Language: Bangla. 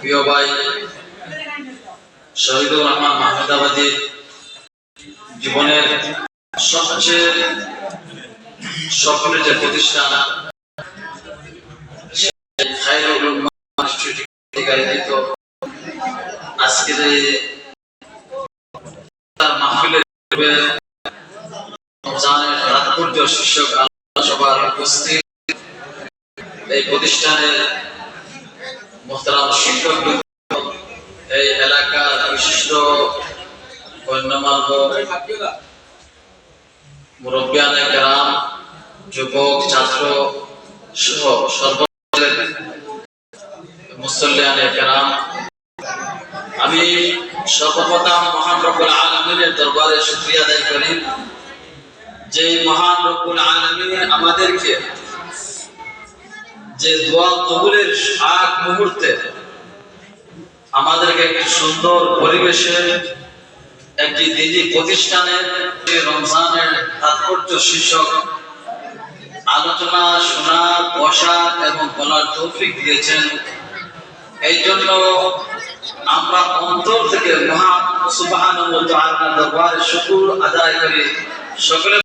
প্রিয় ভাই শহীদুর রহমান মাহমুদাবাদী জীবনের সবচেয়ে স্বপ্নের যে প্রতিষ্ঠান খায়রুল উম্মাহ ইনস্টিটিউট থেকে আয়োজিত আজকের এই মাহফিলের রমজানের তাৎপর্য শীর্ষক আলোচনা সভার উপস্থিত এই প্রতিষ্ঠানের মোহতারাম শিক্ষক এই এলাকার বিশিষ্ট গণ্যমান্য মুরব্বিয়ানে কেরাম যুবক ছাত্র সহ সর্বস্তরের মুসল্লিয়ানে কেরাম, আমি সর্বপ্রথম মহান রব্বুল আলামিনের দরবারে শুকরিয়া আদায় করি যে মহান রব্বুল আলামিন আমাদেরকে যে দোয়া কবুলের আগ মুহূর্তে আমাদেরকে একটি সুন্দর পরিবেশে একটি দিনী প্রতিষ্ঠানের রমজানের তাৎপর্য শীর্ষক আলোচনা শোনার, বসার এবং বলার তৌফিক দিয়েছেন। এই জন্য আমরা অন্তর থেকে মহান সুবহানাহু ওয়া তাআলার দরবারে শুকর আদায় করি। সকলে